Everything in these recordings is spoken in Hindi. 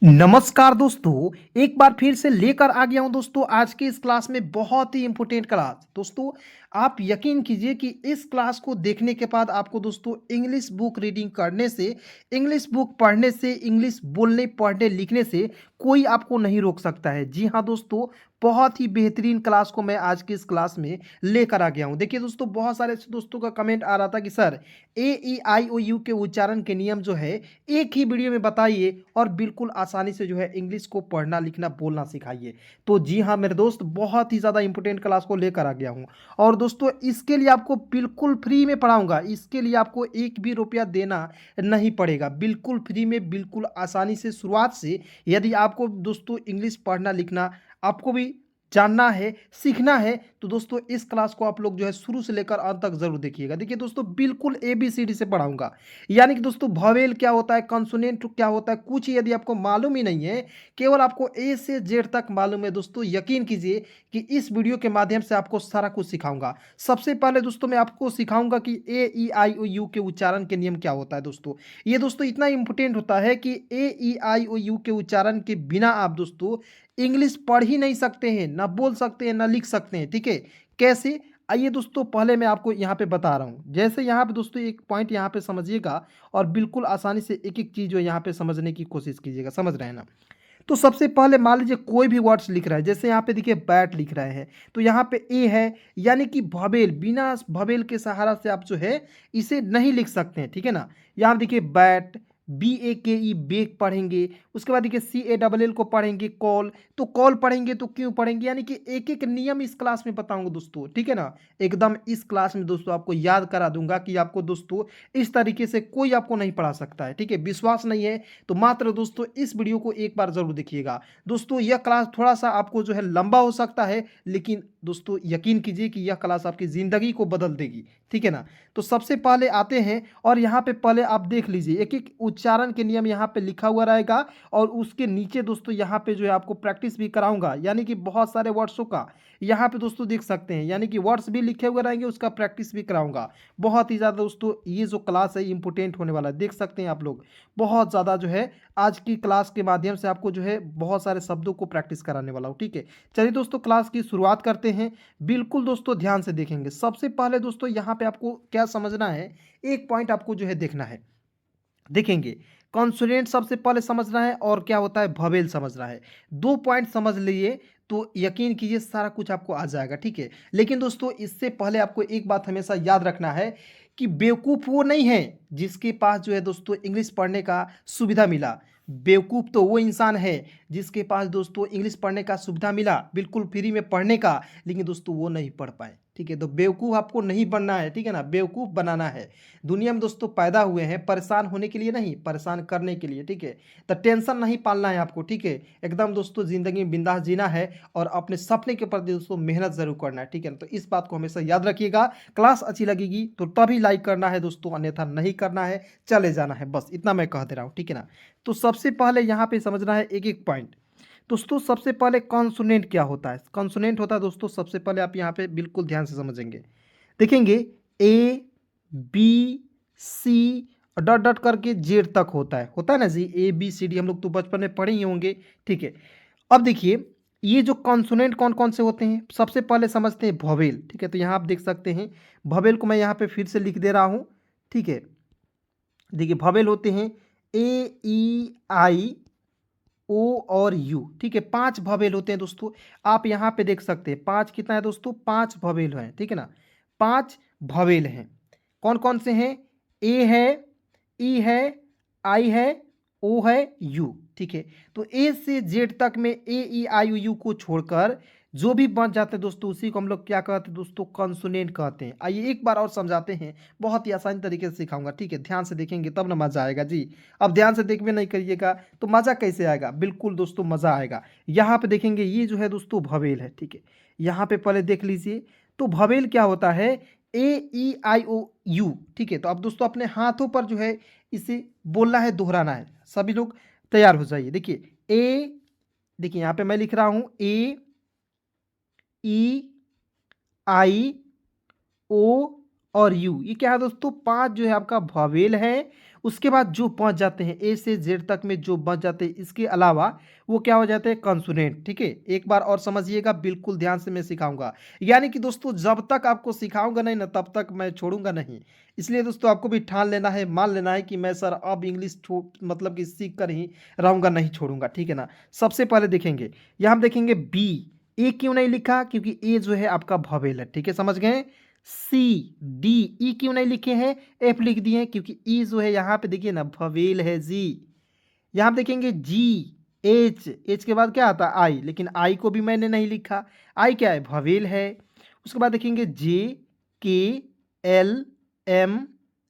नमस्कार दोस्तों, एक बार फिर से लेकर आ गया हूं दोस्तों आज की इस क्लास में बहुत ही इंपॉर्टेंट क्लास। दोस्तों आप यकीन कीजिए कि इस क्लास को देखने के बाद आपको दोस्तों इंग्लिश बुक रीडिंग करने से, इंग्लिश बुक पढ़ने से, इंग्लिश बोलने पढ़ने लिखने से कोई आपको नहीं रोक सकता है। जी हाँ दोस्तों, बहुत ही बेहतरीन क्लास को मैं आज की इस क्लास में लेकर आ गया हूं। देखिए दोस्तों, बहुत सारे दोस्तों का कमेंट आ रहा था कि sir A E I O you के उच्चारण के नियम जो है एक ही वीडियो में बताइए और बिल्कुल आसानी से जो है इंग्लिश को पढ़ना लिखना बोलना सिखाइए। तो जी हाँ मेरे दोस्त, बहुत ही ज़्यादा इंपॉर्टेंट क्लास को लेकर आ गया हूँ और दोस्तों इसके लिए आपको बिल्कुल फ्री में पढ़ाऊंगा। इसके लिए आपको एक भी रुपया देना नहीं पड़ेगा, बिल्कुल फ्री में, बिल्कुल आसानी से शुरुआत से। यदि आपको दोस्तों इंग्लिश पढ़ना लिखना आपको भी जानना है, सीखना है, तो दोस्तों इस क्लास को आप लोग जो है शुरू से लेकर अंत तक जरूर देखिएगा। देखिए दोस्तों, बिल्कुल ABCD से पढ़ाऊंगा। यानी कि दोस्तों भवेल क्या होता है, कॉन्सोनेंट क्या होता है, कुछ यदि आपको मालूम ही नहीं है, केवल आपको A से Z तक मालूम है दोस्तों, यकीन कीजिए कि इस वीडियो के माध्यम से आपको सारा कुछ सिखाऊंगा। सबसे पहले दोस्तों मैं आपको सिखाऊंगा कि A E I O U के उच्चारण के नियम क्या होता है। दोस्तों ये दोस्तों इतना इंपॉर्टेंट होता है कि A E I O U के उच्चारण के बिना आप दोस्तों इंग्लिश पढ़ ही नहीं सकते हैं, ना बोल सकते हैं, ना लिख सकते हैं। ठीक है, कैसे? आइए दोस्तों, पहले मैं आपको यहाँ पे बता रहा हूँ। जैसे यहाँ पे दोस्तों एक पॉइंट यहाँ पे समझिएगा और बिल्कुल आसानी से एक एक चीज़ जो यहाँ पे समझने की कोशिश कीजिएगा। समझ रहे हैं ना? तो सबसे पहले मान लीजिए कोई भी वर्ड्स लिख रहा है, जैसे यहाँ पे देखिए बैट लिख रहे हैं, तो यहाँ पे ए है, यानी कि भवेल, बिना भवेल के सहारा से आप जो है इसे नहीं लिख सकते हैं। ठीक है ना? यहाँ देखिए बैट, BAKE बेक पढ़ेंगे, उसके बाद देखिए CALL को पढ़ेंगे कॉल। तो कॉल पढ़ेंगे तो क्यों पढ़ेंगे, यानी कि एक एक नियम इस क्लास में बताऊंगा दोस्तों। ठीक है ना? एकदम इस क्लास में दोस्तों आपको याद करा दूंगा कि आपको दोस्तों इस तरीके से कोई आपको नहीं पढ़ा सकता है। ठीक है, विश्वास नहीं है तो मात्र दोस्तों इस वीडियो को एक बार जरूर देखिएगा। दोस्तों यह क्लास थोड़ा सा आपको जो है लंबा हो सकता है, लेकिन दोस्तों यकीन कीजिए कि यह क्लास आपकी ज़िंदगी को बदल देगी। ठीक है ना? तो सबसे पहले आते हैं और यहाँ पे पहले आप देख लीजिए, एक एक उच्चारण के नियम यहाँ पे लिखा हुआ रहेगा और उसके नीचे दोस्तों यहाँ पे जो है आपको प्रैक्टिस भी कराऊंगा, यानी कि बहुत सारे वर्ड्सों का यहाँ पे दोस्तों देख सकते हैं, यानी कि वर्ड्स भी लिखे हुए रहेंगे, उसका प्रैक्टिस भी कराऊंगा। बहुत ही ज़्यादा दोस्तों ये जो क्लास है इंपॉर्टेंट होने वाला है, देख सकते हैं आप लोग। बहुत ज़्यादा जो है आज की क्लास के माध्यम से आपको जो है बहुत सारे शब्दों को प्रैक्टिस कराने वाला हूँ। ठीक है, चलिए दोस्तों क्लास की शुरुआत करते हैं। बिल्कुल दोस्तों ध्यान से देखेंगे। सबसे पहले दोस्तों यहाँ पे आपको क्या समझना है, एक पॉइंट आपको जो है देखना है। देखेंगे कॉन्सोनेंट सबसे पहले समझना है और क्या होता है भवेल समझना है। दो पॉइंट समझ लिए तो यकीन कीजिए सारा कुछ आपको आ जाएगा। ठीक है, लेकिन दोस्तों इससे पहले आपको एक बात हमेशा याद रखना है कि बेवकूफ़ वो नहीं है जिसके पास जो है दोस्तों इंग्लिश पढ़ने का सुविधा मिला। बेवकूफ़ तो वो इंसान है जिसके पास दोस्तों इंग्लिश पढ़ने का सुविधा मिला, बिल्कुल फ्री में पढ़ने का, लेकिन दोस्तों वो नहीं पढ़ पाए। ठीक है, तो बेवकूफ़ आपको नहीं बनना है। ठीक है ना? बेवकूफ़ बनाना है। दुनिया में दोस्तों पैदा हुए हैं परेशान होने के लिए नहीं, परेशान करने के लिए। ठीक है, तो टेंशन नहीं पालना है आपको। ठीक है, एकदम दोस्तों ज़िंदगी में बिंदास जीना है और अपने सपने के प्रति दोस्तों मेहनत ज़रूर करना है। ठीक है ना? तो इस बात को हमेशा याद रखिएगा। क्लास अच्छी लगेगी तो तभी लाइक करना है दोस्तों, अन्यथा नहीं करना है, चले जाना है, बस इतना मैं कह दे रहा हूँ। ठीक है ना? तो सबसे पहले यहाँ पे समझना है एक एक पॉइंट। दोस्तों सबसे पहले कॉन्सोनेंट क्या होता है। कॉन्सोनेंट होता है दोस्तों, सबसे पहले आप यहाँ पे बिल्कुल ध्यान से समझेंगे। देखेंगे A B C dot dot करके जेड तक होता है ना जी, ABCD हम लोग तो बचपन में पढ़े ही होंगे। ठीक है, अब देखिए ये जो कॉन्सोनेंट कौन कौन से होते हैं, सबसे पहले समझते हैं वोवेल। ठीक है, तो यहाँ आप देख सकते हैं वोवेल को मैं यहाँ पे फिर से लिख दे रहा हूँ। ठीक है, देखिए वोवेल होते हैं A E I O और U। ठीक है, 5 वोवेल होते हैं दोस्तों। आप यहाँ पे देख सकते हैं 5 कितना है दोस्तों, 5 वोवेल हैं। ठीक है ना? 5 वोवेल हैं। कौन कौन से हैं? ए है, ई है, आई है, ओ है, यू। ठीक है, तो ए से जेड तक में A E I O U को छोड़कर जो भी बच जाते हैं दोस्तों उसी को हम लोग क्या कहते हैं दोस्तों, कॉन्सोनेंट कहते हैं। आइए एक बार और समझाते हैं, बहुत ही आसान तरीके से सिखाऊंगा। ठीक है, ध्यान से देखेंगे तब ना मजा आएगा जी। अब ध्यान से देखवे नहीं करिएगा तो मजा कैसे आएगा, बिल्कुल दोस्तों मजा आएगा। यहाँ पे देखेंगे ये जो है दोस्तों भवेल है। ठीक है, यहाँ पे पहले देख लीजिए तो भवेल क्या होता है, A E I O U। ठीक है, तो अब दोस्तों अपने हाथों पर जो है इसे बोलना है, दोहराना है। सभी लोग तैयार हो जाइए। देखिए ए, देखिए यहाँ पे मैं लिख रहा हूं A E I O और यू, ये क्या है दोस्तों, 5 जो है आपका वोवेल है। उसके बाद जो बच जाते हैं ए से जेड तक में जो बच जाते हैं इसके अलावा वो क्या हो जाते हैं कंसोनेंट। ठीक है, एक बार और समझिएगा, बिल्कुल ध्यान से मैं सिखाऊंगा। यानी कि दोस्तों जब तक आपको सिखाऊंगा नहीं ना तब तक मैं छोड़ूंगा नहीं। इसलिए दोस्तों आपको भी ठान लेना है, मान लेना है कि मैं सर अब इंग्लिश मतलब कि सीख कर ही रहूंगा, नहीं छोड़ूंगा। ठीक है ना। सबसे पहले देखेंगे, यहाँ हम देखेंगे बी। ए क्यों नहीं लिखा? क्योंकि ए जो है आपका वोवेल है। ठीक है, समझ गए। सी डी ई क्यों नहीं लिखे हैं? एफ लिख दिए हैं क्योंकि ई जो है यहाँ पे देखिए ना ववेल है जी। यहाँ पे देखेंगे जी एच, एच के बाद क्या आता है? आई, लेकिन आई को भी मैंने नहीं लिखा। आई क्या है? ववेल है। उसके बाद देखेंगे जे के एल एम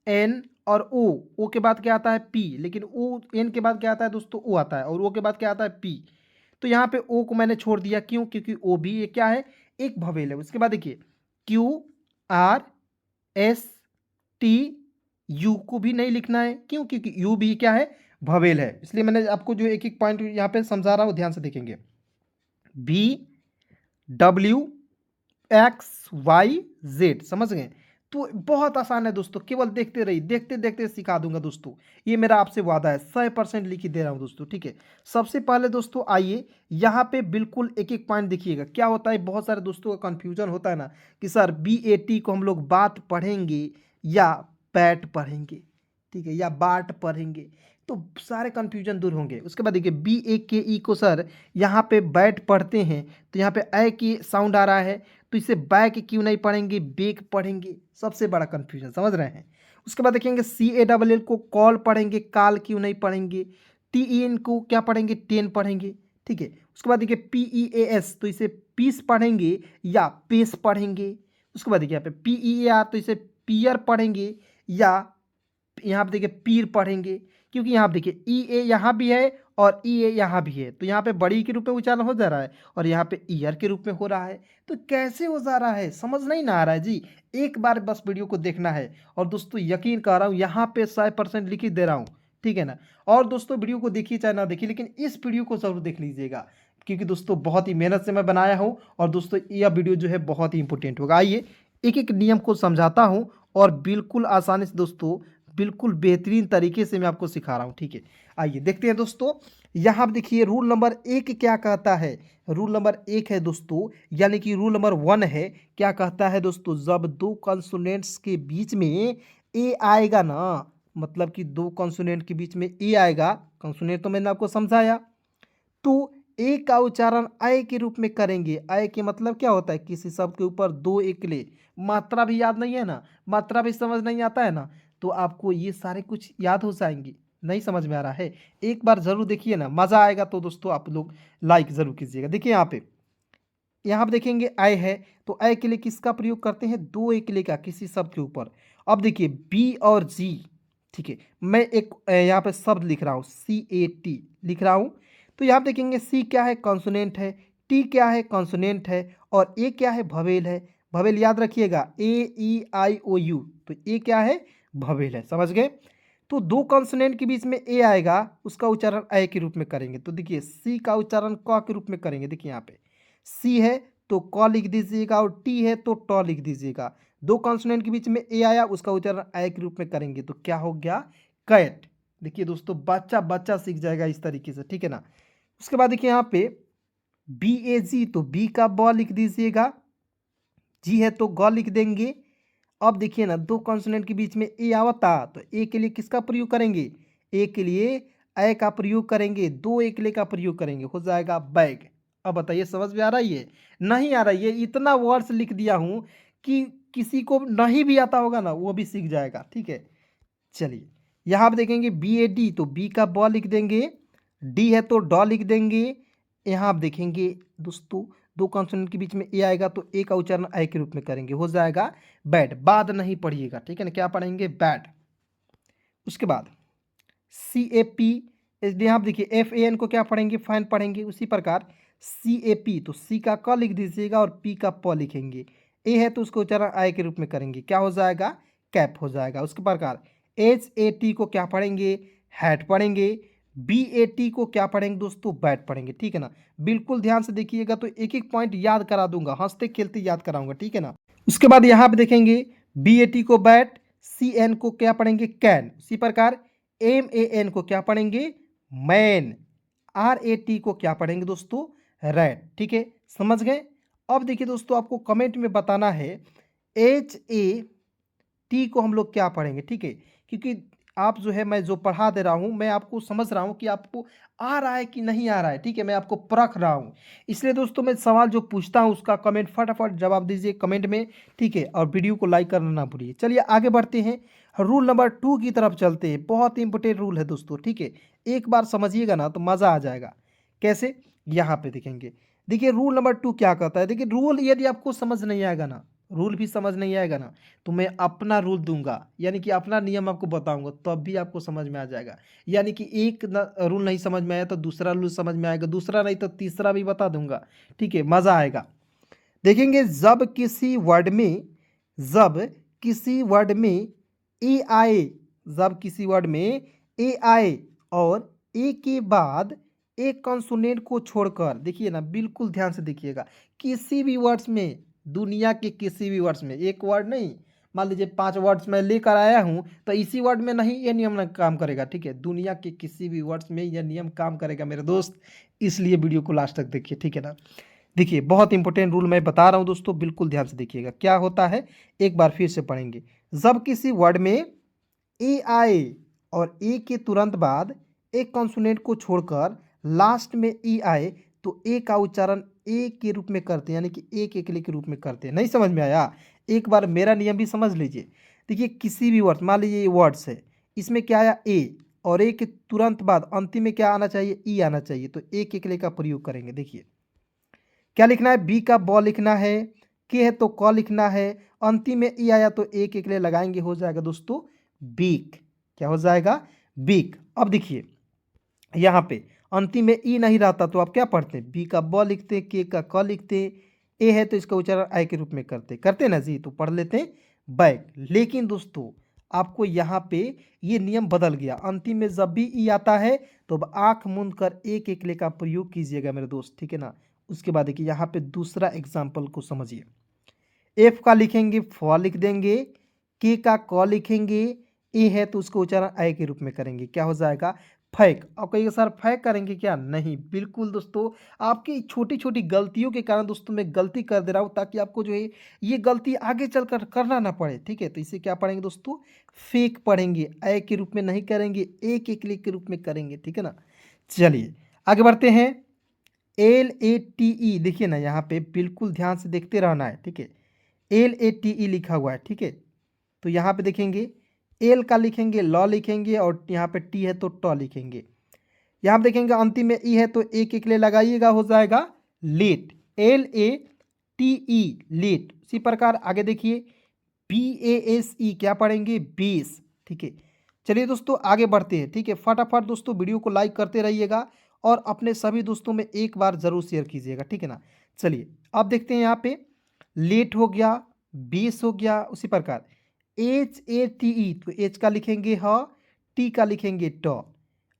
एन और ओ। ओ के बाद क्या आता है? पी, लेकिन ओ एन के बाद क्या आता है दोस्तों? ओ आता है। और ओ के बाद क्या आता है? पी। तो यहाँ पे ओ को मैंने छोड़ दिया, क्यों? क्योंकि ओ भी ये क्या है? एक ववेल है। उसके बाद देखिए Q R S T, you को भी नहीं लिखना है, क्यों? क्योंकि यू भी क्या है? ववेल है। इसलिए मैंने आपको जो एक एक पॉइंट यहाँ पे समझा रहा हूँ, ध्यान से देखेंगे। B W X Y Z, समझ गए। तो बहुत आसान है दोस्तों, केवल देखते रहिए, देखते देखते सिखा दूंगा दोस्तों, ये मेरा आपसे वादा है। 100% लिख ही दे रहा हूँ दोस्तों। ठीक है, सबसे पहले दोस्तों आइए यहाँ पे बिल्कुल एक एक पॉइंट देखिएगा। क्या होता है, बहुत सारे दोस्तों का कंफ्यूजन होता है ना कि सर BAT को हम लोग बात पढ़ेंगे या बैट पढ़ेंगे, ठीक है, या बाट पढ़ेंगे, तो सारे कंफ्यूजन दूर होंगे। उसके बाद देखिए BAKE को सर यहाँ पे बैट पढ़ते हैं तो यहाँ पे ए की साउंड आ रहा है, तो इसे बैक क्यों नहीं पढ़ेंगे? बेक पढ़ेंगे। सबसे बड़ा कंफ्यूजन, समझ रहे हैं। उसके बाद देखेंगे CALL को कॉल पढ़ेंगे, काल क्यों नहीं पढ़ेंगे? TEN को क्या पढ़ेंगे? टेन पढ़ेंगे। ठीक है, उसके बाद देखिए PEAS, तो इसे पीस पढ़ेंगे या पेस पढ़ेंगे। उसके बाद देखिए यहाँ पे PEAR, तो इसे पियर पढ़ेंगे या यहाँ पे देखिए पीर पढ़ेंगे। क्योंकि यहाँ पे देखिए EA यहाँ भी है और EA यहाँ भी है, तो यहाँ पे बड़ी के रूप में उच्चारण हो जा रहा है और यहाँ पे ईयर के रूप में हो रहा है। तो कैसे हो जा रहा है, समझ नहीं ना आ रहा है जी? एक बार बस वीडियो को देखना है। और दोस्तों यकीन कर रहा हूँ यहाँ पे 100% लिख ही दे रहा हूँ, ठीक है ना। और दोस्तों वीडियो को देखिए चाहे ना देखिए, लेकिन इस वीडियो को जरूर देख लीजिएगा, क्योंकि दोस्तों बहुत ही मेहनत से मैं बनाया हूँ। और दोस्तों यह वीडियो जो है बहुत ही इंपॉर्टेंट होगा। आइए एक एक नियम को समझाता हूँ और बिल्कुल आसानी से दोस्तों, बिल्कुल बेहतरीन तरीके से मैं आपको सिखा रहा हूँ। ठीक है, आइए देखते हैं दोस्तों। यहाँ आप देखिए रूल नंबर 1 क्या कहता है। रूल नंबर 1 है दोस्तों, यानी कि रूल नंबर 1 है। क्या कहता है दोस्तों? जब दो कॉन्सोनेंट्स के बीच में ए आएगा ना, मतलब कि दो कॉन्सोनेंट के बीच में ए आएगा, कॉन्सोनेंट तो मैंने आपको समझाया, तो ए का उच्चारण आय के रूप में करेंगे। आय के मतलब क्या होता है? किसी शब्द के ऊपर दो एक ले। मात्रा भी याद नहीं है ना, मात्रा भी समझ नहीं आता है ना, तो आपको ये सारे कुछ याद हो जाएंगे। नहीं समझ में आ रहा है, एक बार जरूर देखिए ना, मज़ा आएगा। तो दोस्तों आप लोग लाइक ज़रूर कीजिएगा। देखिए यहाँ पे देखेंगे आय है, तो आय के लिए किसका प्रयोग करते हैं? दो एक ले का, किसी शब्द के ऊपर। अब देखिए बी और जी, ठीक है, मैं एक यहाँ पे शब्द लिख रहा हूँ, CAT लिख रहा हूँ। तो यहाँ पे देखेंगे सी क्या है? कॉन्सोनेंट है। टी क्या है? कॉन्सोनेंट है। और ए क्या है? ववेल है। ववेल याद रखिएगा, AEIOU, तो ए क्या है? ववेल है। समझ गए? तो दो कॉन्सोनेंट के बीच में ए आएगा, उसका उच्चारण ए के रूप में करेंगे। तो देखिए सी का उच्चारण क के रूप में करेंगे। देखिए यहाँ पे सी है तो क लिख दीजिएगा और टी है तो ट लिख दीजिएगा। दो कॉन्सोनेंट के बीच में ए आया, उसका उच्चारण ए के रूप में करेंगे, तो क्या हो गया? कैट। देखिए दोस्तों बच्चा बच्चा सीख जाएगा इस तरीके से, ठीक है ना। उसके बाद देखिए यहाँ पे BAG, तो बी का ब लिख दीजिएगा, जी है तो ग लिख देंगे। अब देखिए ना दो कॉन्सोनेंट के बीच में ए आवता, तो ए के लिए किसका प्रयोग करेंगे? ए के लिए ए का प्रयोग करेंगे, दो ए के लिए का प्रयोग करेंगे, हो जाएगा बैग। अब बताइए समझ में आ रहा है? ये नहीं आ रहा है? ये इतना वर्ड्स लिख दिया हूँ कि किसी को नहीं भी आता होगा ना वो भी सीख जाएगा। ठीक है, चलिए यहाँ आप देखेंगे BAD, तो बी का ब लिख देंगे, डी है तो ड लिख देंगे। यहाँ आप देखेंगे दोस्तों दो कॉन्सोनेंट के बीच में ए आएगा तो ए का उच्चारण ए के रूप में करेंगे, हो जाएगा बैट। बाद नहीं पढ़िएगा, ठीक है ना, क्या पढ़ेंगे? बैट। उसके बाद CAP, यहाँ आप देखिए FAN को क्या पढ़ेंगे? फैन पढ़ेंगे। उसी प्रकार CAP, तो सी का क लिख दीजिएगा और पी का प लिखेंगे। ए है तो उसको उच्चारण आय के रूप में करेंगे, क्या हो जाएगा? कैप हो जाएगा। उसके प्रकार HAT को क्या पढ़ेंगे? हैट पढ़ेंगे। BAT को क्या पढ़ेंगे दोस्तों? बैट पढ़ेंगे, ठीक है ना। बिल्कुल ध्यान से देखिएगा, तो एक एक पॉइंट याद करा दूंगा, हंसते खेलते याद कराऊंगा, ठीक है ना। उसके बाद यहाँ पे देखेंगे BAT को बैट, CN को क्या पढ़ेंगे? कैन। उसी प्रकार MAN को क्या पढ़ेंगे? मैन। RAT को क्या पढ़ेंगे दोस्तों? रैट। ठीक है, समझ गए? अब देखिए दोस्तों, आपको कमेंट में बताना है HAT को हम लोग क्या पढ़ेंगे, ठीक है? क्योंकि आप जो है, मैं जो पढ़ा दे रहा हूँ, मैं आपको समझ रहा हूँ कि आपको आ रहा है कि नहीं आ रहा है, ठीक है? मैं आपको परख रहा हूँ। इसलिए दोस्तों, मैं सवाल जो पूछता हूँ उसका कमेंट फटाफट जवाब दीजिए कमेंट में, ठीक है? और वीडियो को लाइक करना ना भूलिए। चलिए आगे बढ़ते हैं, रूल नंबर 2 की तरफ चलते हैं। बहुत ही इंपॉर्टेंट रूल है दोस्तों, ठीक है? एक बार समझिएगा ना तो मज़ा आ जाएगा। कैसे? यहाँ पे देखेंगे। देखिए रूल नंबर 2 क्या कहता है। देखिए रूल यदि आपको समझ नहीं आएगा ना, रूल भी समझ नहीं आएगा ना, तो मैं अपना रूल दूंगा, यानी कि अपना नियम आपको बताऊंगा, तब भी आपको समझ में आ जाएगा। यानी कि एक रूल नहीं समझ में आया तो दूसरा रूल समझ में आएगा, दूसरा नहीं तो तीसरा भी बता दूंगा, ठीक है? मज़ा आएगा। देखेंगे, जब किसी वर्ड में ए आए, जब किसी वर्ड में ए आए और ए के बाद एक कॉन्सोनेंट को छोड़कर, देखिए ना, बिल्कुल ध्यान से देखिएगा, किसी भी वर्ड्स में, दुनिया के किसी भी वर्ड्स में, एक वर्ड नहीं, मान लीजिए 5 वर्ड्स मैं लेकर आया हूं, तो इसी वर्ड में नहीं ये नियम ना काम करेगा, ठीक है? दुनिया के किसी भी वर्ड्स में यह नियम काम करेगा मेरे दोस्त। इसलिए वीडियो को लास्ट तक देखिए, ठीक है ना? देखिए बहुत इंपॉर्टेंट रूल मैं बता रहा हूं दोस्तों, बिल्कुल ध्यान से देखिएगा। क्या होता है, एक बार फिर से पढ़ेंगे। जब किसी वर्ड में ए आए और ए के तुरंत बाद एक कॉन्सोनेंट को छोड़कर लास्ट में ई आए, तो ए का उच्चारण ए के रूप में करते हैं, यानी कि एक एकले के रूप में करते हैं। नहीं समझ में आया? एक बार मेरा नियम भी समझ लीजिए। देखिए किसी भी वर्ड, मान लीजिए ये वर्ड्स है, इसमें क्या आया? ए, और ए के तुरंत बाद अंतिम में क्या आना चाहिए? ई आना चाहिए, तो एक एकले का प्रयोग करेंगे। देखिए क्या लिखना है? बी का बॉ लिखना है, के है तो क लिखना है, अंतिम में ई आया तो एक एक ले लगाएंगे, हो जाएगा दोस्तों बीक। क्या हो जाएगा? बीक। अब देखिए यहाँ पे अंतिम में ई नहीं रहता तो आप क्या पढ़ते हैं? बी का ब लिखते, के का क लिखते, ए है तो इसका उच्चारण आई के रूप में करते ना जी, तो पढ़ लेते हैं बैक। लेकिन दोस्तों आपको यहाँ पे ये नियम बदल गया, अंतिम में जब भी ई आता है तो अब आंख मूंद कर एक एकले का प्रयोग कीजिएगा मेरे दोस्त, ठीक है ना? उसके बाद देखिए यहाँ पे दूसरा एग्जाम्पल को समझिए। एफ का लिखेंगे फ लिख देंगे, के का क लिखेंगे, ए है तो उसको उच्चारण आई के रूप में करेंगे। क्या हो जाएगा? फैक। अब कहिएगा सर फैक करेंगे क्या? नहीं, बिल्कुल दोस्तों, आपकी छोटी छोटी गलतियों के कारण दोस्तों मैं गलती कर दे रहा हूँ, ताकि आपको जो है ये गलती आगे चलकर करना ना पड़े, ठीक है? तो इसे क्या पढ़ेंगे दोस्तों? फेक पढ़ेंगे, ए के रूप में नहीं करेंगे, एक एक के रूप में करेंगे, ठीक है ना? चलिए आगे बढ़ते हैं। LATE देखिए ना, यहाँ पे बिल्कुल ध्यान से देखते रहना है, ठीक है? LATE लिखा हुआ है, ठीक है? तो यहाँ पे देखेंगे एल का लिखेंगे लॉ लिखेंगे, और यहाँ पे टी है तो टॉ लिखेंगे। यहाँ पे देखेंगे अंतिम में ई है तो एक एक ले लगाइएगा, हो जाएगा लेट। LATE late. इसी प्रकार आगे देखिए BASE क्या पढ़ेंगे? बेस, ठीक है? चलिए दोस्तों आगे बढ़ते हैं, ठीक है? फटाफट दोस्तों वीडियो को लाइक करते रहिएगा और अपने सभी दोस्तों में एक बार ज़रूर शेयर कीजिएगा, ठीक है ना? चलिए अब देखते हैं, यहाँ पे लेट हो गया, बेस हो गया, उसी प्रकार HATE, तो एच का लिखेंगे ह, टी का लिखेंगे ट,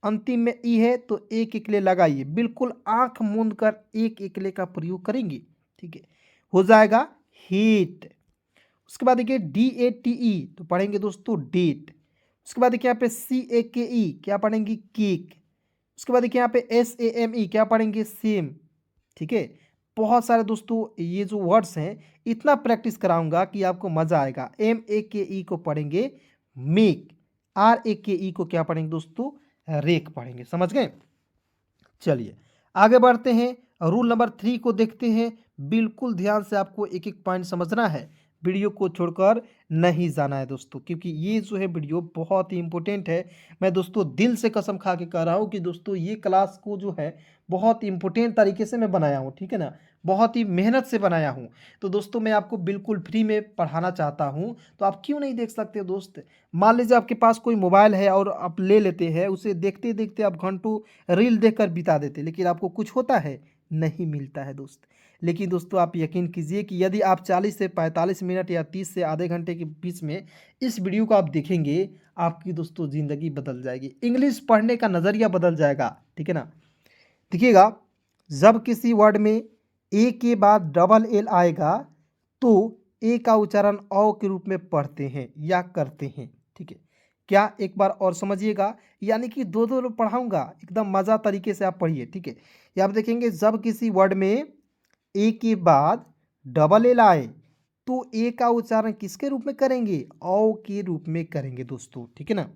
अंतिम में ई है तो एक एकले लगाइए, बिल्कुल आंख मूंद कर एक एकले का प्रयोग करेंगे, ठीक है? हो जाएगा हीट। उसके बाद देखिए DATE तो पढ़ेंगे दोस्तों डेट। उसके बाद देखिए यहाँ पे CAKE क्या पढ़ेंगे? केक। उसके बाद देखिए यहाँ पे SAME क्या पढ़ेंगे? सेम, ठीक है? बहुत सारे दोस्तों ये जो वर्ड्स हैं, इतना प्रैक्टिस कराऊंगा कि आपको मज़ा आएगा। MAKE को पढ़ेंगे मेक, RAKE को क्या पढ़ेंगे दोस्तों? रेक पढ़ेंगे। समझ गए? चलिए आगे बढ़ते हैं, रूल नंबर 3 को देखते हैं। बिल्कुल ध्यान से आपको एक एक पॉइंट समझना है, वीडियो को छोड़कर नहीं जाना है दोस्तों, क्योंकि ये जो है वीडियो बहुत ही इंपॉर्टेंट है। मैं दोस्तों दिल से कसम खा के कह रहा हूँ कि दोस्तों ये क्लास को जो है बहुत इंपॉर्टेंट तरीके से मैं बनाया हूँ, ठीक है ना? बहुत ही मेहनत से बनाया हूँ। तो दोस्तों मैं आपको बिल्कुल फ्री में पढ़ाना चाहता हूँ, तो आप क्यों नहीं देख सकते हो दोस्त? मान लीजिए आपके पास कोई मोबाइल है और आप ले लेते हैं, उसे देखते देखते आप घंटों रील देखकर बिता देते, लेकिन आपको कुछ होता है? नहीं मिलता है दोस्त। लेकिन दोस्तों आप यकीन कीजिए कि यदि आप 40 से 45 मिनट या 30 से आधे घंटे के बीच में इस वीडियो को आप देखेंगे, आपकी दोस्तों ज़िंदगी बदल जाएगी, इंग्लिश पढ़ने का नज़रिया बदल जाएगा, ठीक है ना? देखिएगा, जब किसी वर्ड में ए के बाद डबल एल आएगा तो ए का उच्चारण औ के रूप में पढ़ते हैं या करते हैं, ठीक है? क्या एक बार और समझिएगा, यानी कि दो दो पढ़ाऊंगा, एकदम मज़ा तरीके से आप पढ़िए, ठीक है। ये आप देखेंगे जब किसी वर्ड में ए के बाद डबल एल आए तो ए का उच्चारण किसके रूप में करेंगे, औ के रूप में करेंगे दोस्तों, ठीक है ना।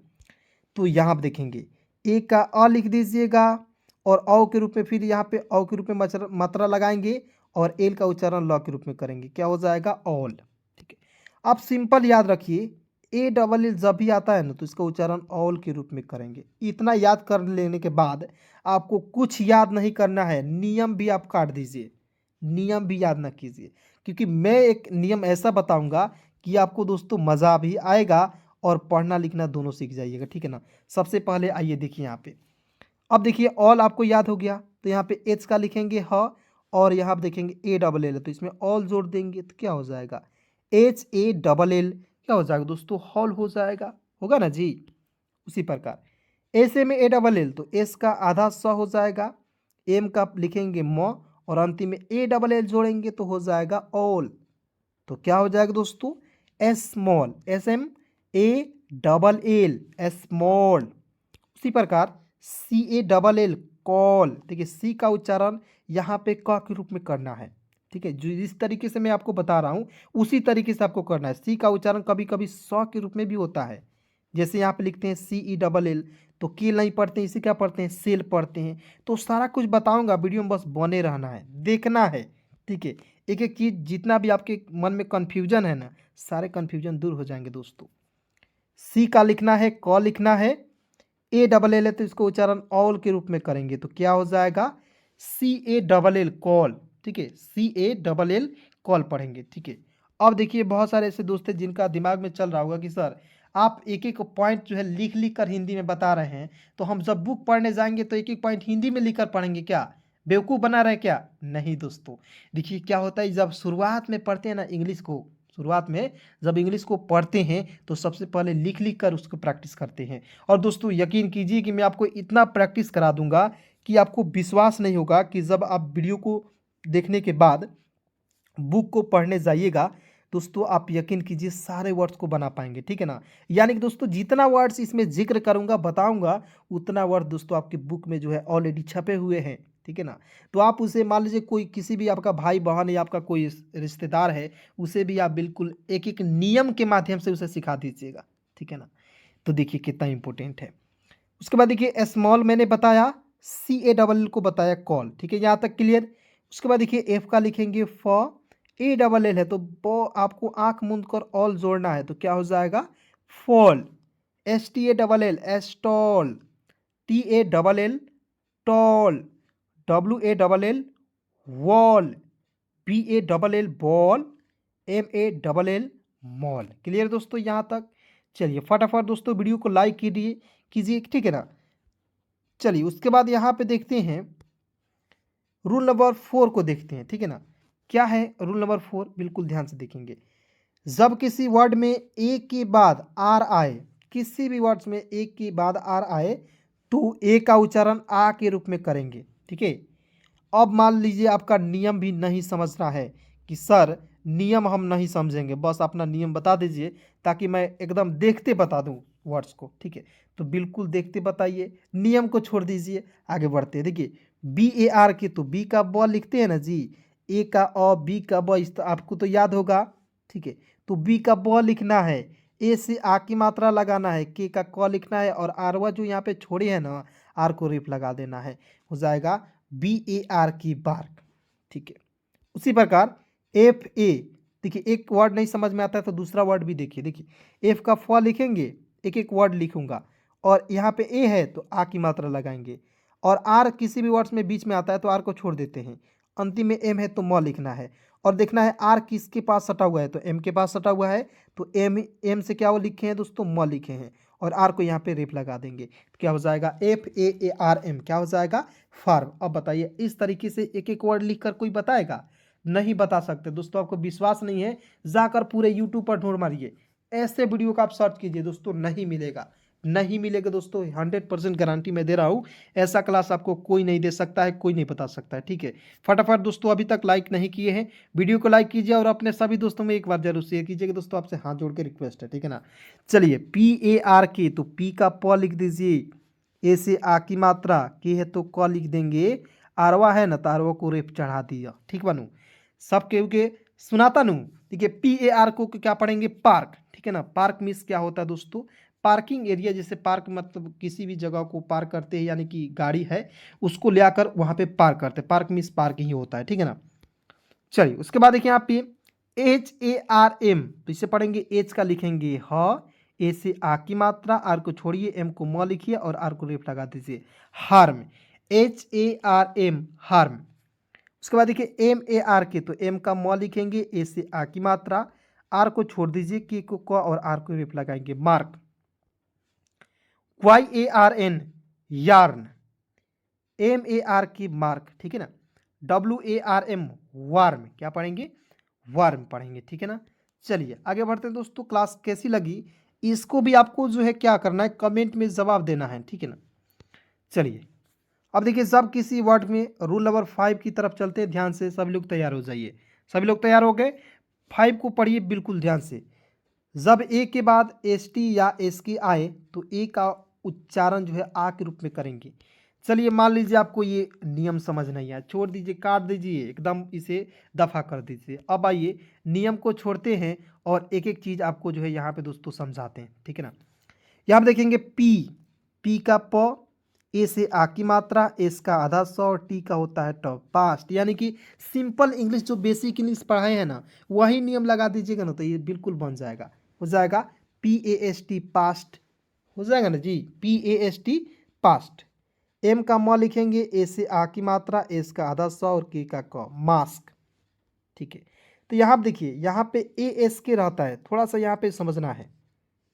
तो यहाँ आप देखेंगे ए का अ लिख दीजिएगा और औ के रूप में फिर यहाँ पे औ के रूप में मात्रा लगाएंगे और एल का उच्चारण ल के रूप में करेंगे, क्या हो जाएगा, ऑल, ठीक है। आप सिंपल याद रखिए, ए डबल एल जब भी आता है ना तो इसका उच्चारण ऑल के रूप में करेंगे। इतना याद कर लेने के बाद आपको कुछ याद नहीं करना है, नियम भी आप काट दीजिए, नियम भी याद ना कीजिए, क्योंकि मैं एक नियम ऐसा बताऊंगा कि आपको दोस्तों मज़ा भी आएगा और पढ़ना लिखना दोनों सीख जाइएगा, ठीक है ना। सबसे पहले आइए देखिए यहाँ पे, अब देखिए ऑल आपको याद हो गया तो यहाँ पे एच का लिखेंगे ह और यहाँ आप देखेंगे ए डबल एल है तो इसमें ऑल जोड़ देंगे तो क्या हो जाएगा, एच ए डबल एल, क्या हो जाएगा दोस्तों, हॉल हो जाएगा, होगा ना जी। उसी प्रकार ऐसे में ए डबल एल तो एस का आधा स हो जाएगा, एम का लिखेंगे म और अंतिम में ए डबल एल जोड़ेंगे तो हो जाएगा ऑल। तो क्या हो जाएगा दोस्तों, small, S M A double L, small. उसी प्रकार C A double L, call. देखिए सी का उच्चारण यहाँ पे क के रूप में करना है, ठीक है। जो जिस तरीके से मैं आपको बता रहा हूँ उसी तरीके से आपको करना है। सी का उच्चारण कभी कभी स के रूप में भी होता है, जैसे यहाँ पे लिखते हैं सी ई डबल एल तो कील नहीं पढ़ते हैं, इसे क्या पढ़ते हैं, सेल पढ़ते हैं। तो सारा कुछ बताऊंगा, वीडियो में बस बने रहना है, देखना है, ठीक है। एक एक चीज़ जितना भी आपके मन में कन्फ्यूजन है ना, सारे कन्फ्यूजन दूर हो जाएंगे दोस्तों। सी का लिखना है, क लिखना है, ए डबल एल है तो इसको उच्चारण ऑल के रूप में करेंगे तो क्या हो जाएगा, सी ए डबल एल, कॉल, ठीक है। सी ए डबल एल कॉल पढ़ेंगे, ठीक है। अब देखिए बहुत सारे ऐसे दोस्त हैं जिनका दिमाग में चल रहा होगा कि सर आप एक एक पॉइंट जो है लिख लिख कर हिंदी में बता रहे हैं, तो हम जब बुक पढ़ने जाएंगे तो एक एक पॉइंट हिंदी में लिख कर पढ़ेंगे क्या, बेवकूफ़ बना रहे क्या, नहीं दोस्तों। देखिए क्या होता है, जब शुरुआत में पढ़ते हैं ना इंग्लिश को, शुरुआत में जब इंग्लिश को पढ़ते हैं तो सबसे पहले लिख लिख कर उसको प्रैक्टिस करते हैं। और दोस्तों यकीन कीजिए कि मैं आपको इतना प्रैक्टिस करा दूंगा कि आपको विश्वास नहीं होगा कि जब आप वीडियो को देखने के बाद बुक को पढ़ने जाइएगा दोस्तों, आप यकीन कीजिए सारे वर्ड्स को बना पाएंगे, ठीक है ना। यानी कि दोस्तों जितना वर्ड्स इसमें जिक्र करूंगा बताऊंगा उतना वर्ड दोस्तों आपके बुक में जो है ऑलरेडी छपे हुए हैं, ठीक है ना। तो आप उसे मान लीजिए कोई किसी भी आपका भाई बहन या आपका कोई रिश्तेदार है, उसे भी आप बिल्कुल एक एक नियम के माध्यम से उसे सिखा दीजिएगा, ठीक है ना। तो देखिए कितना इंपॉर्टेंट है। उसके बाद देखिए स्मॉल मैंने बताया, सी ए डबल को बताया कॉल, ठीक है, यहाँ तक क्लियर। उसके बाद देखिए एफ का लिखेंगे फ, ए डबल एल है तो वो आपको आंख मूंद कर ऑल जोड़ना है तो क्या हो जाएगा, fall. S T A double L, stall. T A double L, tall. W A double L, wall. B A double L, ball. M A double L, mall. Clear दोस्तों यहाँ तक। चलिए फटाफट दोस्तों वीडियो को लाइक कीजिए, ठीक है ना। चलिए उसके बाद यहाँ पे देखते हैं रूल नंबर 4 को देखते हैं, ठीक है ना। क्या है रूल नंबर 4, बिल्कुल ध्यान से देखेंगे। जब किसी वर्ड में ए के बाद आर आए, किसी भी वर्ड्स में ए के बाद आर आए तो ए का उच्चारण आ के रूप में करेंगे, ठीक है। अब मान लीजिए आपका नियम भी नहीं समझना है कि सर नियम हम नहीं समझेंगे, बस अपना नियम बता दीजिए ताकि मैं एकदम देखते बता दूं वर्ड्स को, ठीक है। तो बिल्कुल देखते बताइए, नियम को छोड़ दीजिए, आगे बढ़ते हैं। देखिए बी ए आर के तो बी का ब लिखते हैं ना जी, ए का अ, बी का ब, इस तो आपको तो याद होगा, ठीक है। तो बी का ब लिखना है, ए से आ की मात्रा लगाना है, के का क लिखना है और आरवा जो यहाँ पे छोड़े हैं ना, आर को रिप लगा देना है, हो जाएगा बी ए आर की बार्क, ठीक है। उसी प्रकार एफ ए, देखिए एक वर्ड नहीं समझ में आता है तो दूसरा वर्ड भी देखिए। देखिए एफ का फ लिखेंगे, एक एक वर्ड लिखूंगा और यहाँ पे ए है तो आ की मात्रा लगाएंगे और आर किसी भी वर्ड्स में बीच में आता है तो आर को छोड़ देते हैं। अंतिम में एम है तो म लिखना है और देखना है आर किसके पास सटा हुआ है तो एम के पास सटा हुआ है तो एम से क्या वो लिखे हैं दोस्तों, म लिखे हैं और आर को यहाँ पे रेप लगा देंगे तो क्या हो जाएगा, F A A R M, क्या हो जाएगा, फार्म। अब बताइए इस तरीके से एक एक वर्ड लिखकर कोई बताएगा, नहीं बता सकते दोस्तों। आपको विश्वास नहीं है, जाकर पूरे यूट्यूब पर ढूंढ मारिए, ऐसे वीडियो का आप सर्च कीजिए दोस्तों, नहीं मिलेगा। नहीं मिलेगा दोस्तों, 100% गारंटी मैं दे रहा हूँ। ऐसा क्लास आपको कोई नहीं दे सकता है, कोई नहीं बता सकता है, ठीक है। फटाफट दोस्तों, अभी तक लाइक नहीं किए हैं वीडियो को लाइक कीजिए और अपने सभी दोस्तों में एक बार जरूर शेयर कीजिएगा दोस्तों, आपसे हाथ जोड़ के रिक्वेस्ट है, ठीक है ना। चलिए PARK, तो पी का प लिख दीजिए, ए से आ की मात्रा, के है तो क लिख देंगे, आरवा है ना तो आरवा को रेप चढ़ा दिया, ठीक बनू सब के सुनाता नू, ठीक है। PAR को क्या पढ़ेंगे, पार्क, ठीक है ना। पार्क मीन्स क्या होता है दोस्तों, पार्किंग एरिया, जैसे पार्क मतलब किसी भी जगह को पार्क करते हैं, यानी कि गाड़ी है उसको ले आकर वहाँ पे पार्क करते हैं, पार्क मीन्स पार्क ही होता है, ठीक है ना। चलिए उसके बाद देखिए यहाँ पे HARM, तो इसे पढ़ेंगे, एच का लिखेंगे ह, ए से आ की मात्रा, आर को छोड़िए, एम को म लिखिए और आर को रेप लगा दीजिए, हार्म, HARM, हार्म। उसके बाद देखिए MARK, तो एम का म लिखेंगे, ए से आ की मात्रा, आर को छोड़ दीजिए, के को क और आर को रेप लगाएंगे, mark. YARN, yarn, MARK, mark, ठीक है ना। WARM, वार्म, क्या पढ़ेंगे, वार्म पढ़ेंगे, ठीक है ना। चलिए आगे बढ़ते हैं दोस्तों, क्लास कैसी लगी इसको भी आपको जो है क्या करना है, कमेंट में जवाब देना है, ठीक है ना। चलिए अब देखिए, सब किसी वर्ड में रूल नंबर 5 की तरफ चलते हैं, ध्यान से सभी लोग तैयार हो जाइए। सभी लोग तैयार हो गए, 5 को पढ़िए बिल्कुल ध्यान से। जब ए के बाद ST या SK आए तो ए का उच्चारण जो है आ के रूप में करेंगे। चलिए मान लीजिए आपको ये नियम समझ नहीं आया, छोड़ दीजिए, काट दीजिए, एकदम इसे दफा कर दीजिए। अब आइए नियम को छोड़ते हैं और एक एक चीज़ आपको जो है यहाँ पे दोस्तों समझाते हैं, ठीक है ना। यहाँ पे देखेंगे पी का प, ए से आ की मात्रा, एस का आधा सौ और टी का होता है ट, पास्ट, यानी कि सिंपल इंग्लिश जो बेसिक इंग्लिश पढ़ाए हैं ना वही नियम लगा दीजिएगा ना तो ये बिल्कुल बन जाएगा, हो जाएगा PAST, पास्ट, हो जाएगा ना जी, PAST, पास्ट। एम का म लिखेंगे, ए से आ की मात्रा, एस का आधा सौ और के का क, मास्क, ठीक है। तो यहाँ पे देखिए, यहाँ पे ASK रहता है, थोड़ा सा यहाँ पे समझना है,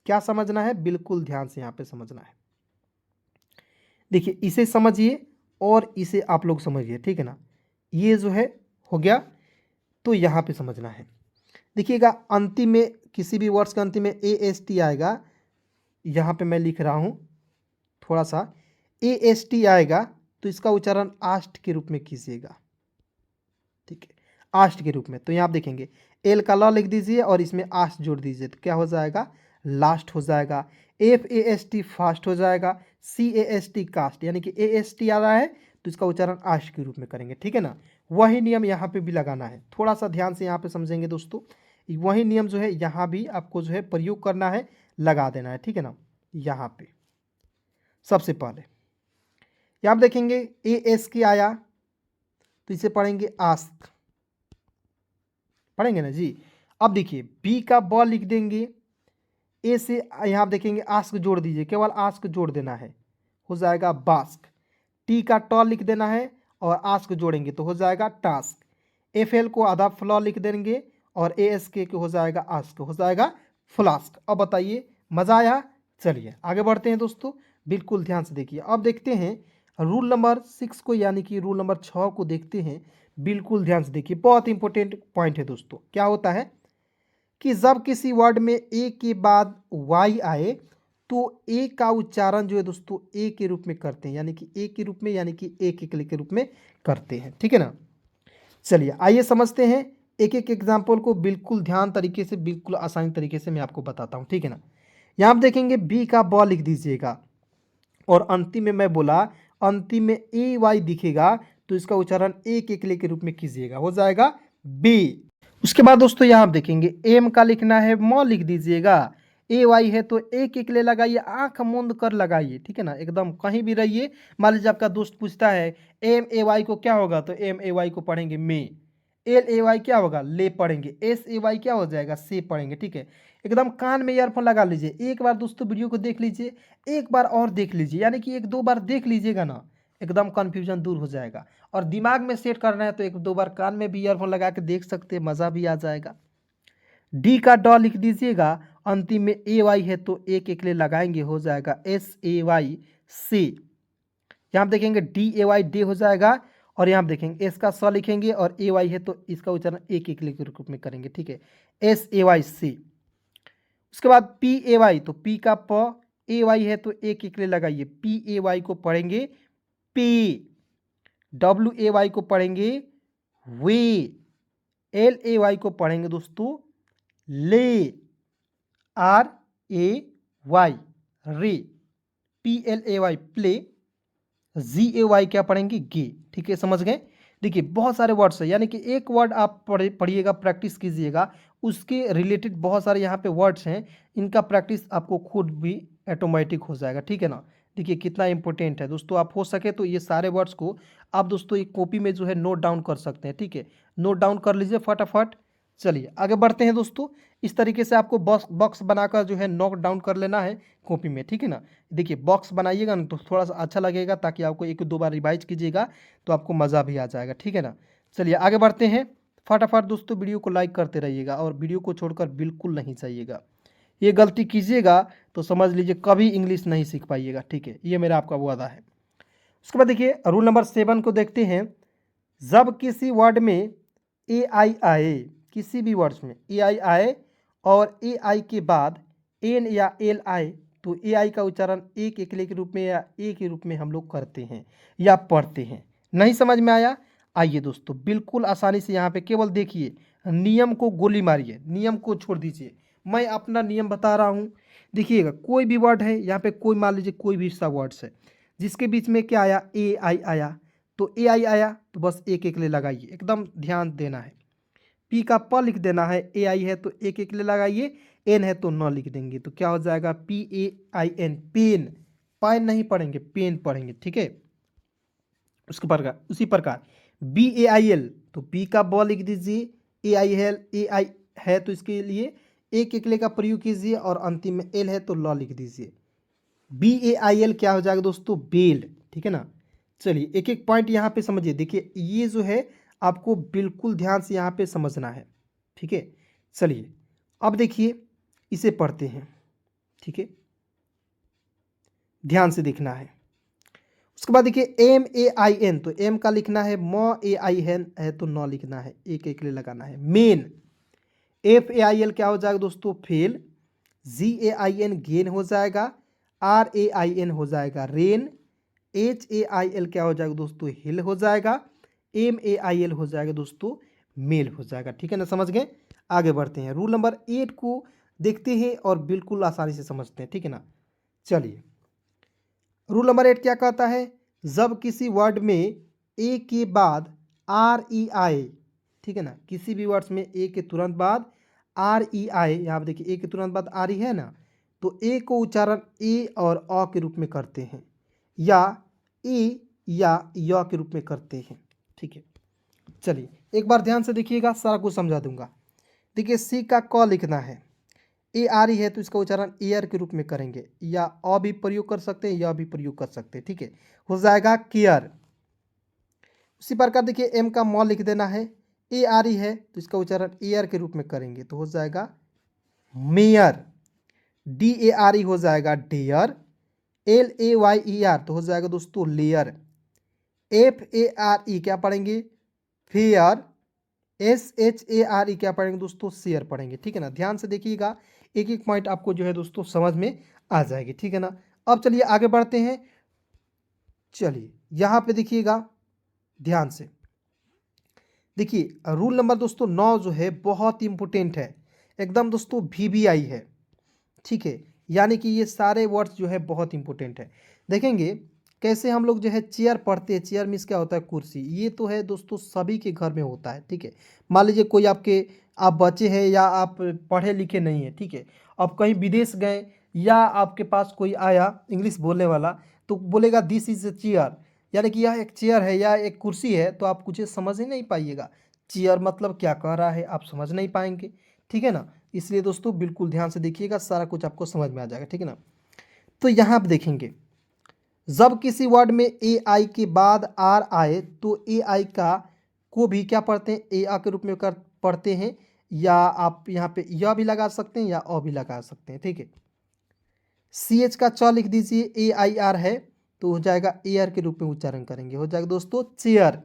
क्या समझना है, बिल्कुल ध्यान से यहाँ पे समझना है। देखिए इसे समझिए और इसे आप लोग समझिए, ठीक है ना। ये जो है हो गया, तो यहाँ पे समझना है। देखिएगा अंतिम में किसी भी वर्ड्स के अंतिम में AST आएगा, यहाँ पे मैं लिख रहा हूँ थोड़ा सा, AST आएगा तो इसका उच्चारण आष्ट के रूप में कीजिएगा, ठीक है, आष्ट के रूप में। तो यहाँ आप देखेंगे एल का ल लिख दीजिए और इसमें आष्ट जोड़ दीजिए, तो क्या हो जाएगा, लास्ट हो जाएगा। FAST, फास्ट हो जाएगा। CAST, कास्ट, यानी कि AST आ रहा है तो इसका उच्चारण आष्ट के रूप में करेंगे, ठीक है ना। वही नियम यहाँ पे भी लगाना है, थोड़ा सा ध्यान से यहाँ पे समझेंगे दोस्तों, वही नियम जो है यहाँ भी आपको जो है प्रयोग करना है, लगा देना है, ठीक है ना। यहाँ पे सबसे पहले यहाँ आप देखेंगे ASK आया तो इसे पढ़ेंगे आस्क, पढ़ेंगे ना जी। अब देखिए बी का ब लिख देंगे, ए से यहाँ आप देखेंगे आस्क जोड़ दीजिए, केवल आस्क जोड़ देना है, हो जाएगा बास्क। टी का ट लिख देना है और आस्क जोड़ेंगे तो हो जाएगा टास्क। FL को आधा फ्लॉ लिख देंगे और ASK को हो जाएगा आस्क, हो जाएगा फ्लास्क। अब बताइए मज़ा आया। चलिए आगे बढ़ते हैं दोस्तों, बिल्कुल ध्यान से देखिए। अब देखते हैं रूल नंबर 6 को, यानी कि रूल नंबर 6 को देखते हैं, बिल्कुल ध्यान से देखिए, बहुत इंपॉर्टेंट पॉइंट है दोस्तों। क्या होता है कि जब किसी वर्ड में ए के बाद वाई आए तो ए का उच्चारण जो है दोस्तों ए के रूप में करते हैं, यानी कि ए के रूप में, यानी कि एक के रूप में करते हैं, ठीक है ना। चलिए आइए समझते हैं एक एक एग्जाम्पल को, बिल्कुल ध्यान तरीके से, बिल्कुल आसानी तरीके से मैं आपको बताता हूँ, ठीक है ना। यहाँ आप देखेंगे बी का ब लिख दीजिएगा और अंतिम में मैं बोला अंतिम में AY दिखेगा तो इसका उच्चारण एक के रूप में कीजिएगा, हो जाएगा बी। उसके बाद दोस्तों यहाँ आप देखेंगे एम का लिखना है, म लिख दीजिएगा, AY है तो एक ले लगाइए, आंख मूंद कर लगाइए, ठीक है ना, एकदम कहीं भी रहिए। मान लीजिए आपका दोस्त पूछता है MAY को क्या होगा, तो MAY को पढ़ेंगे मे, LAY क्या होगा, ले पढ़ेंगे, SAY क्या हो जाएगा, से पढ़ेंगे, ठीक है। एकदम कान में ईयरफोन लगा लीजिए, एक बार दोस्तों वीडियो को देख लीजिए, एक बार और देख लीजिए, यानी कि एक दो बार देख लीजिएगा ना, एकदम कन्फ्यूजन दूर हो जाएगा। और दिमाग में सेट करना है तो एक दो बार कान में भी ईयरफोन लगा के देख सकते हैं, मज़ा भी आ जाएगा। डी का ड लिख दीजिएगा, अंतिम में AY है तो एक ले लगाएंगे, हो जाएगा SAY, से। यहाँ आप देखेंगे DAY, डे हो जाएगा। और यहाँ आप देखेंगे एस का स लिखेंगे और AY है तो इसका उच्चारण एक के रूप में करेंगे, ठीक है, SAY, से। उसके बाद PAY, तो पी का प, ए वाई है तो एक के लिए लगाइए, पी ए वाई को पढ़ेंगे पे, डब्ल्यू ए वाई को पढ़ेंगे वे, एल ए वाई को पढ़ेंगे दोस्तों lay, R A Y ray, P L A Y play, G A Y क्या पढ़ेंगे गे। ठीक है, समझ गए। देखिए बहुत सारे वर्ड्स हैं, यानी कि एक वर्ड आप पढ़िएगा, प्रैक्टिस कीजिएगा, उसके रिलेटेड बहुत सारे यहाँ पे वर्ड्स हैं, इनका प्रैक्टिस आपको खुद भी ऑटोमेटिक हो जाएगा। ठीक है ना। देखिए कितना इंपॉर्टेंट है दोस्तों, आप हो सके तो ये सारे वर्ड्स को आप दोस्तों एक कॉपी में जो है नोट डाउन कर सकते हैं। ठीक है, नोट डाउन कर लीजिए फटाफट। चलिए आगे बढ़ते हैं दोस्तों। इस तरीके से आपको बॉक्स बनाकर जो है नोट डाउन कर लेना है कॉपी में। ठीक है ना। देखिए बॉक्स बनाइएगा ना तो थोड़ा सा अच्छा लगेगा, ताकि आपको एक दो बार रिवाइज कीजिएगा तो आपको मज़ा भी आ जाएगा। ठीक है ना। चलिए आगे बढ़ते हैं फटाफट दोस्तों। वीडियो को लाइक करते रहिएगा और वीडियो को छोड़कर बिल्कुल नहीं जाइएगा। ये गलती कीजिएगा तो समझ लीजिए कभी इंग्लिश नहीं सीख पाइएगा। ठीक है, ये मेरा आपका वादा है। उसके बाद देखिए रूल नंबर 7 को देखते हैं। जब किसी वर्ड में ए आई आए, किसी भी वर्ड्स में ए आई आए और ए आई के बाद एन या एल आए तो ए आई का उच्चारण एक एकले के रूप में या ए के रूप में हम लोग करते हैं या पढ़ते हैं। नहीं समझ में आया? आइए दोस्तों बिल्कुल आसानी से यहाँ पे केवल देखिए, नियम को गोली मारिए, नियम को छोड़ दीजिए। मैं अपना नियम बता रहा हूँ। देखिएगा कोई भी वर्ड है यहाँ पे, कोई मान लीजिए कोई भी सा वर्ड्स है जिसके बीच में क्या आया, ए आई आया, तो ए आई आया तो बस एक एक ले लगाइए, एकदम ध्यान देना है। पी का प लिख देना है, ए आई है तो एक एक ले लगाइए, एन है तो न लिख देंगे, तो क्या हो जाएगा P A I N, pain. Pine नहीं पढ़ेंगे, पेन पढ़ेंगे। ठीक है, उसके प्रकार उसी प्रकार बी ए आई एल तो बी का ब लिख दीजिए, ए आई है तो इसके लिए एक एकले का प्रयोग कीजिए और अंतिम में एल है तो ल लिख दीजिए। बी ए आई एल क्या हो जाएगा दोस्तों, बेल। ठीक है ना। चलिए एक एक पॉइंट यहाँ पे समझिए। देखिए ये जो है आपको बिल्कुल ध्यान से यहाँ पे समझना है। ठीक है, चलिए अब देखिए इसे पढ़ते हैं। ठीक है, ध्यान से देखना है। उसके बाद देखिए एम ए आई एन तो एम का लिखना है, म ए आई एन है तो न लिखना है, एक एक ले लगाना है। Main, F A I L क्या हो जाएगा दोस्तों, fail. G A I N gain हो जाएगा, आर ए आई एन हो जाएगा rain, H A I L क्या हो जाएगा दोस्तों, हिल हो जाएगा, एम ए आई एल हो जाएगा दोस्तों, मेल हो जाएगा। ठीक है ना, समझ गए। आगे बढ़ते हैं, रूल नंबर 8 को देखते हैं और बिल्कुल आसानी से समझते हैं। ठीक है ना। चलिए रूल नंबर 8 क्या कहता है, जब किसी वर्ड में ए के बाद आर ई आए, ठीक है ना, किसी भी वर्ड्स में ए के तुरंत बाद आर ई आए, यहाँ पे देखिए ए के तुरंत बाद आर ई है ना, तो ए को उच्चारण ए और अ के रूप में करते हैं या ए या य के रूप में करते हैं। ठीक है, चलिए एक बार ध्यान से देखिएगा, सारा कुछ समझा दूंगा। देखिए सी का क लिखना है, ए आ रही है तो इसका उच्चारण एयर के रूप में करेंगे, या अ भी प्रयोग कर सकते हैं या भी प्रयोग कर सकते हैं। ठीक है, हो जाएगा केयर। उसी प्रकार देखिए एम का म लिख देना है, ए आ रही है तो इसका उच्चारण एयर के रूप में करेंगे तो हो जाएगा mayor. D A R E हो जाएगा dare, L A Y E R तो हो जाएगा दोस्तों layer, F A R E क्या पढ़ेंगे, fare, S H A R E क्या पढ़ेंगे दोस्तों, शेयर पढ़ेंगे। ठीक है ना, ध्यान से देखिएगा, एक एक पॉइंट आपको जो है दोस्तों समझ में आ जाएगी। ठीक है ना। अब चलिए आगे बढ़ते हैं। चलिए यहाँ पे देखिएगा ध्यान से, देखिए रूल नंबर दोस्तों 9 जो है बहुत इंपॉर्टेंट है, एकदम दोस्तों VVI है। ठीक है, यानी कि ये सारे वर्ड्स जो है बहुत इंपॉर्टेंट है। देखेंगे कैसे हम लोग जो है चेयर पढ़ते हैं, चेयर मीन्स क्या होता है, कुर्सी। ये तो है दोस्तों सभी के घर में होता है। ठीक है, मान लीजिए कोई आप बच्चे हैं या आप पढ़े लिखे नहीं है, ठीक है, आप कहीं विदेश गए या आपके पास कोई आया इंग्लिश बोलने वाला तो बोलेगा दिस इज ए चेयर, यानी कि यह एक चेयर है या एक कुर्सी है, तो आप कुछ समझ ही नहीं पाइएगा चेयर मतलब क्या कह रहा है, आप समझ नहीं पाएंगे। ठीक है ना, इसलिए दोस्तों बिल्कुल ध्यान से देखिएगा, सारा कुछ आपको समझ में आ जाएगा। ठीक है ना। तो यहाँ पे देखेंगे जब किसी वर्ड में ए आई के बाद आर आए तो ए आई का को भी क्या पढ़ते हैं, ए आ के रूप में पढ़ते हैं, या आप यहाँ पे यह भी लगा सकते हैं या अ भी लगा सकते हैं। ठीक है, सी एच का च लिख दीजिए, ए आई आर है तो हो जाएगा एयर के रूप में उच्चारण करेंगे, हो जाएगा दोस्तों chair.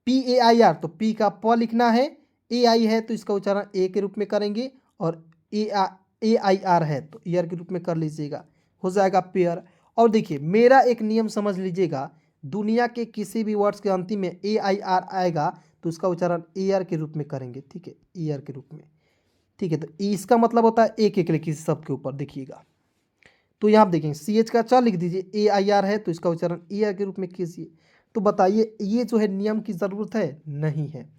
P A I R तो पी का प लिखना है, ए आई है तो इसका उच्चारण ए के रूप में करेंगे और AIR है तो ईयर के रूप में कर लीजिएगा, हो जाएगा पेयर। और देखिए मेरा एक नियम समझ लीजिएगा, दुनिया के किसी भी वर्ड्स के अंतिम में AIR आएगा तो उसका उच्चारण एयर के रूप में करेंगे, ठीक है, ईयर के रूप में, ठीक है। तो इसका मतलब होता है एक एक लिखिए शब्द के ऊपर, देखिएगा। तो यहाँ आप देखेंगे CH का च लिख दीजिए, AIR है तो इसका उच्चारण ईयर के रूप में कीजिए। तो बताइए ये जो है नियम की ज़रूरत है, नहीं है।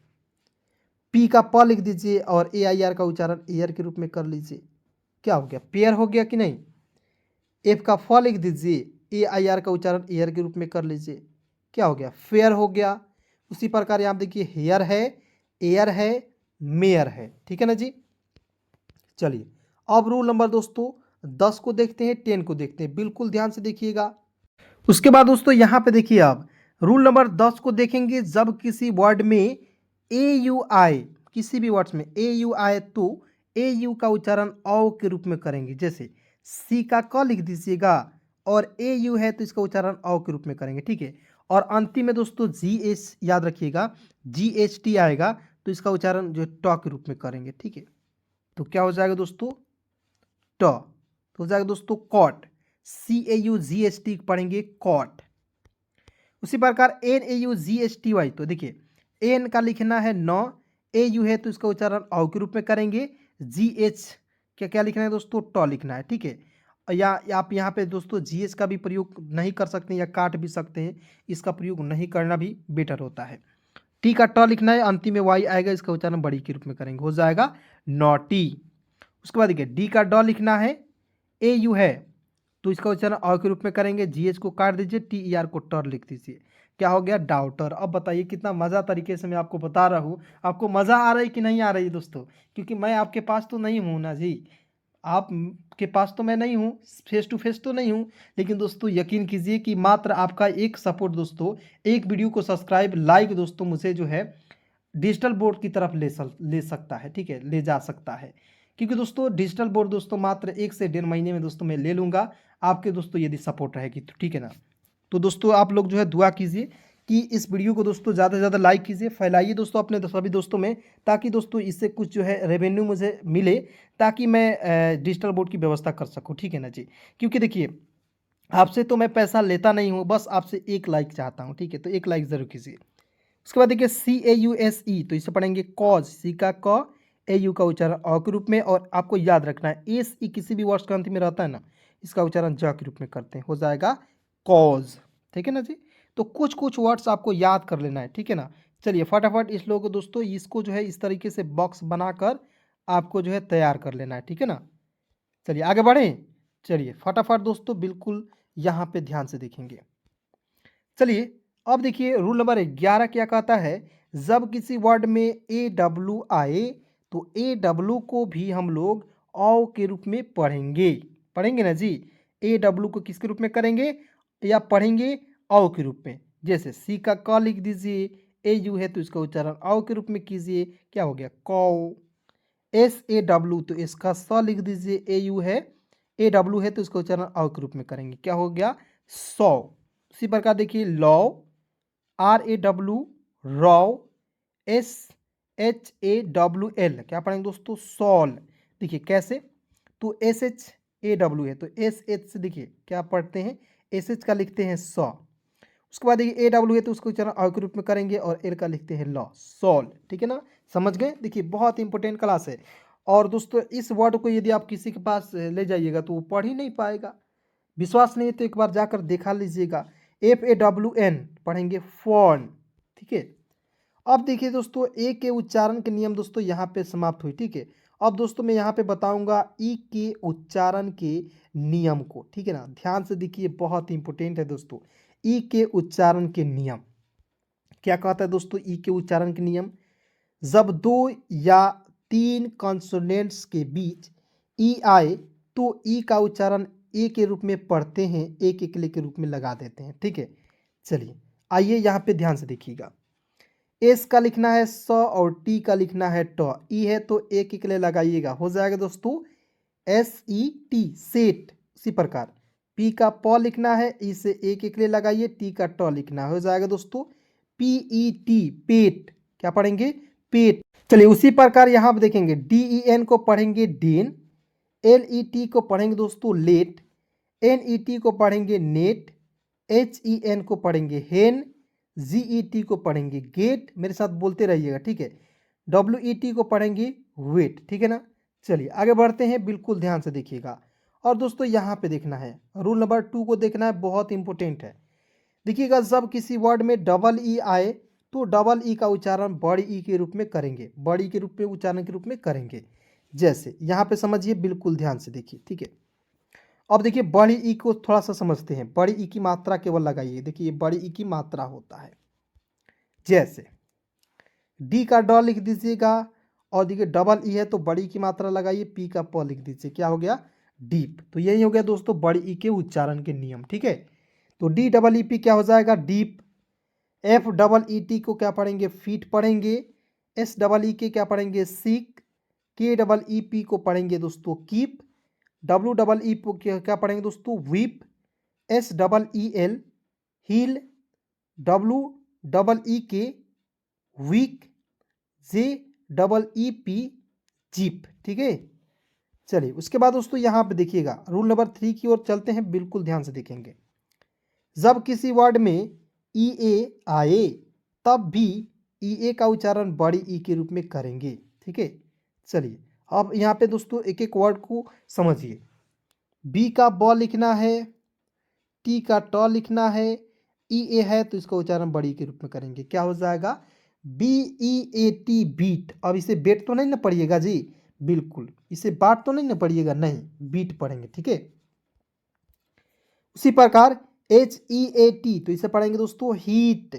P का प लिख दीजिए और AIR का उच्चारण ईयर के रूप में कर लीजिए, क्या हो गया, पेयर हो गया कि नहीं। F का फ लिख दीजिए, AIR का उच्चारण ईयर के रूप में कर लीजिए, क्या हो गया, फेयर हो गया। उसी प्रकार यहाँ देखिए हेयर है, एयर है, मेयर है, ठीक है ना जी। चलिए अब रूल नंबर दोस्तों 10 को देखते हैं, 10 को देखते हैं, बिल्कुल ध्यान से देखिएगा। उसके बाद दोस्तों यहाँ पे देखिए आप रूल नंबर 10 को देखेंगे, जब किसी वर्ड में AU आए, किसी भी वर्ड्स में AU आए तो AU का उच्चारण औ के रूप में करेंगे। जैसे C का क लिख दीजिएगा और AU है तो इसका उच्चारण औ के रूप में करेंगे, ठीक है। और अंतिम में दोस्तों GH याद रखिएगा, GHT आएगा तो इसका उच्चारण जो है ट के रूप में करेंगे, ठीक है। तो क्या हो जाएगा दोस्तों, ट। तो हो जाएगा दोस्तों कॉट, CAUGHT पढ़ेंगे कॉट। उसी प्रकार NAUGHTY, तो देखिए एन का लिखना है न, AU है तो इसका उच्चारण औ के रूप में करेंगे, GH क्या क्या लिखना है दोस्तों, ट लिखना है, ठीक है। या आप यहाँ पे दोस्तों GH का भी प्रयोग नहीं कर सकते हैं या काट भी सकते हैं, इसका प्रयोग नहीं करना भी बेटर होता है। टी का ट लिखना है, अंतिम में वाई आएगा, इसका उच्चारण बड़ी के रूप में करेंगे, हो जाएगा नॉटी। उसके बाद देखिए डी का ड लिखना है, AU है तो इसका उच्चारण अ के रूप में करेंगे, GH को काट दीजिए, TER को टर लिख दीजिए, क्या हो गया, डाउटर। अब बताइए कितना मज़ा तरीके से मैं आपको बता रहा हूँ, आपको मज़ा आ रहा है कि नहीं आ रही दोस्तों, क्योंकि मैं आपके पास तो नहीं हूँ ना जी, आप के पास तो मैं नहीं हूँ, फेस टू फेस तो नहीं हूँ, लेकिन दोस्तों यकीन कीजिए कि मात्र आपका एक सपोर्ट दोस्तों, एक वीडियो को सब्सक्राइब लाइक दोस्तों मुझे जो है डिजिटल बोर्ड की तरफ ले सकता है, ठीक है, ले जा सकता है। क्योंकि दोस्तों डिजिटल बोर्ड दोस्तों मात्र 1 से 1.5 महीने में दोस्तों मैं ले लूँगा, आपके दोस्तों यदि सपोर्ट रहेगी तो, ठीक है ना। तो दोस्तों आप लोग जो है दुआ कीजिए कि इस वीडियो को दोस्तों ज़्यादा से ज़्यादा लाइक कीजिए, फैलाइए दोस्तों अपने सभी दोस्तों में, ताकि दोस्तों इससे कुछ जो है रेवेन्यू मुझे मिले, ताकि मैं डिजिटल बोर्ड की व्यवस्था कर सकूँ, ठीक है ना जी। क्योंकि देखिए आपसे तो मैं पैसा लेता नहीं हूँ, बस आपसे एक लाइक चाहता हूँ, ठीक है, तो एक लाइक ज़रूर कीजिए। उसके बाद देखिए CAUSE, तो इसे पढ़ेंगे कॉज, सी का क, AU का उच्चारण अ के रूप में, और आपको याद रखना है SE किसी भी वर्ड्स के अंत में रहता है ना, इसका उच्चारण ज के रूप में करते हैं, हो जाएगा कॉज, ठीक है ना जी। तो कुछ कुछ वर्ड्स आपको याद कर लेना है, ठीक है ना। चलिए फटाफट इस लोगों को दोस्तों इसको जो है इस तरीके से बॉक्स बनाकर आपको जो है तैयार कर लेना है, ठीक है ना। चलिए आगे बढ़ें, चलिए फटाफट दोस्तों बिल्कुल यहाँ पे ध्यान से देखेंगे। चलिए अब देखिए रूल नंबर 11 क्या कहता है, जब किसी वर्ड में AW आए तो AW को भी हम लोग औ के रूप में पढ़ेंगे, पढ़ेंगे ना जी। AW को किसके रूप में करेंगे, या पढ़ेंगे औ के रूप में। जैसे सी का क लिख दीजिए, AU है तो इसका उच्चारण औ के रूप में कीजिए, क्या हो गया, कौ। SAW तो इसका स लिख दीजिए, AU है, AW है तो इसका उच्चारण औ के रूप में करेंगे, क्या हो गया, सौ। उसी प्रकार देखिए लॉ, RAW रॉ, SHAWL क्या पढ़ेंगे दोस्तों, सॉल। देखिए कैसे, तो SHAW है तो SH से देखिए क्या पढ़ते हैं, SH का लिखते हैं सॉ। उसके बाद देखिए AW है तो उसको उच्चारण अ के रूप में करेंगे, और एल का लिखते हैं लॉ, सॉल, ठीक है ना, समझ गए। देखिए बहुत इंपॉर्टेंट क्लास है, और दोस्तों इस वर्ड को यदि आप किसी के पास ले जाइएगा तो वो पढ़ ही नहीं पाएगा। विश्वास नहीं है तो एक बार जाकर देखा लीजिएगा। FAWN पढ़ेंगे फॉन, ठीक है। अब देखिए दोस्तों ए के उच्चारण के नियम दोस्तों यहाँ पे समाप्त हुई, ठीक है। अब दोस्तों मैं यहाँ पे बताऊंगा ई के उच्चारण के नियम को, ठीक है ना। ध्यान से देखिए बहुत इंपॉर्टेंट है दोस्तों, ई के उच्चारण के नियम क्या कहता है दोस्तों। ई के उच्चारण के नियम, जब 2 या 3 कॉन्सोनेंट्स के बीच ई आए तो ई का उच्चारण ए के रूप में पढ़ते हैं, एक एकले के रूप में लगा देते हैं, ठीक है। चलिए आइए यहाँ पे ध्यान से देखिएगा, एस का लिखना है स और टी का लिखना है ट, ई है तो एक एकले लगाइएगा, हो जाएगा दोस्तों SET सेट। उसी प्रकार पी का प लिखना है, ई से एक एकले लगाइए, टी का ट लिखना है, हो जाएगा दोस्तों PET पेट, क्या पढ़ेंगे, पेट। चलिए उसी प्रकार यहाँ आप देखेंगे DEN को पढ़ेंगे डेन, LET को पढ़ेंगे दोस्तों लेट, NET को पढ़ेंगे नेट, HEN को पढ़ेंगे हेन, GET को पढ़ेंगे गेट, मेरे साथ बोलते रहिएगा, ठीक है। WET को पढ़ेंगे वेट, ठीक है ना। चलिए आगे बढ़ते हैं, बिल्कुल ध्यान से देखिएगा। और दोस्तों यहाँ पे देखना है, रूल नंबर 2 को देखना है, बहुत इंपॉर्टेंट है। देखिएगा, जब किसी वर्ड में डबल ई आए तो डबल ई का उच्चारण बड़ी ई के रूप में करेंगे, बड़ी के रूप में उच्चारण के रूप में करेंगे। जैसे यहाँ पे समझिए, बिल्कुल ध्यान से देखिए, ठीक है। अब देखिए बड़ी ई को थोड़ा सा समझते हैं, बड़ी ई की मात्रा केवल लगाइए। देखिए बड़ी ई की मात्रा होता है, जैसे डी का ड लिख दीजिएगा, और देखिए डबल ई है तो बड़ी की मात्रा लगाइए, पी का प लिख दीजिए, क्या हो गया, डीप। तो यही हो गया दोस्तों बड़ी ई के उच्चारण के नियम, ठीक है। तो DEEP क्या हो जाएगा, डीप। FEET को क्या पढ़ेंगे, फीट पढ़ेंगे। SEE के क्या पढ़ेंगे, सीक। KEEP को पढ़ेंगे दोस्तों कीप। WEE को क्या पढ़ेंगे दोस्तों, weep. SEEL heel. WEEK week. JEEP jeep, ठीक है। चलिए उसके बाद दोस्तों यहाँ पे देखिएगा, रूल नंबर 3 की ओर चलते हैं, बिल्कुल ध्यान से देखेंगे। जब किसी वर्ड में EA आए तब भी EA का उच्चारण बड़ी ई के रूप में करेंगे, ठीक है। चलिए अब यहाँ पे दोस्तों एक एक वर्ड को समझिए। B का ब लिखना है, T का ट लिखना है, EA है तो इसका उच्चारण बड़ी के रूप में करेंगे, क्या हो जाएगा, BEAT बीट। अब इसे बेट तो नहीं ना पढ़िएगा जी, बिल्कुल इसे बाट तो नहीं ना पढ़िएगा, नहीं बीट पढ़ेंगे, ठीक है। उसी प्रकार HEAT तो इसे पढ़ेंगे दोस्तों हीट।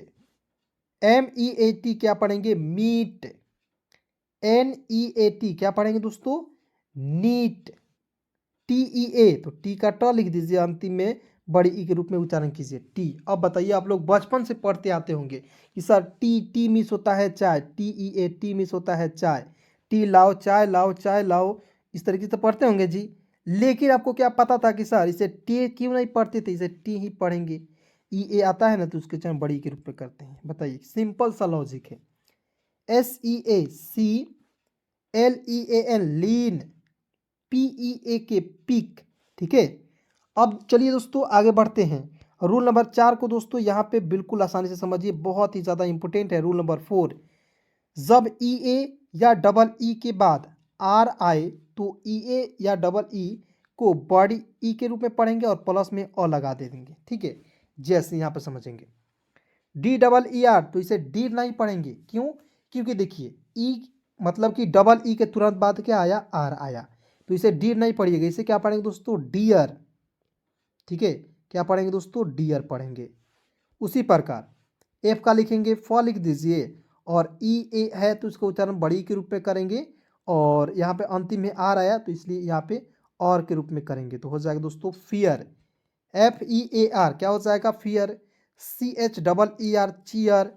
MEAT क्या पढ़ेंगे, मीट। NEAT क्या पढ़ेंगे दोस्तों, नीट। TEA तो टी का ट लिख दीजिए, अंतिम में बड़ी ई के रूप में उच्चारण कीजिए, टी। अब बताइए, आप लोग बचपन से पढ़ते आते होंगे कि सर टी मिस होता है चाय, TEA मिस होता है चाय, टी लाओ चाय लाओ चाय लाओ, इस तरीके से पढ़ते होंगे जी। लेकिन आपको क्या पता था कि सर इसे टी क्यों नहीं पढ़ते थे, इसे टी ही पढ़ेंगे। EA आता है ना तो उसके उच्चारण बड़ी के रूप में करते हैं। बताइए, सिंपल सा लॉजिक है। SEACLEAN लीन, PEAK पिक, ठीक है। अब चलिए दोस्तों आगे बढ़ते हैं। रूल नंबर 4 को दोस्तों यहाँ पे बिल्कुल आसानी से समझिए, बहुत ही ज़्यादा इंपॉर्टेंट है। रूल नंबर 4, जब EA या डबल ई के बाद R आए तो EA या डबल ई को बड़ी ई के रूप में पढ़ेंगे और प्लस में अ लगा दे देंगे, ठीक है। जैसे यहाँ पे समझेंगे, DEER तो इसे डी नहीं पढ़ेंगे, क्यों, क्योंकि देखिए ई मतलब कि डबल ई के तुरंत बाद क्या आया, आर आया, तो इसे डी नहीं पढ़िएगा, इसे क्या पढ़ेंगे दोस्तों, डियर, ठीक है। क्या पढ़ेंगे दोस्तों, डियर पढ़ेंगे। उसी प्रकार एफ का लिखेंगे फ लिख दीजिए, और EA है तो इसका उच्चारण बड़ी के रूप में करेंगे, और यहाँ पे अंतिम में आर आया तो इसलिए यहाँ पे और के रूप में करेंगे, तो हो जाएगा दोस्तों फियर। FEAR क्या हो जाएगा, fear. CHEER cheer.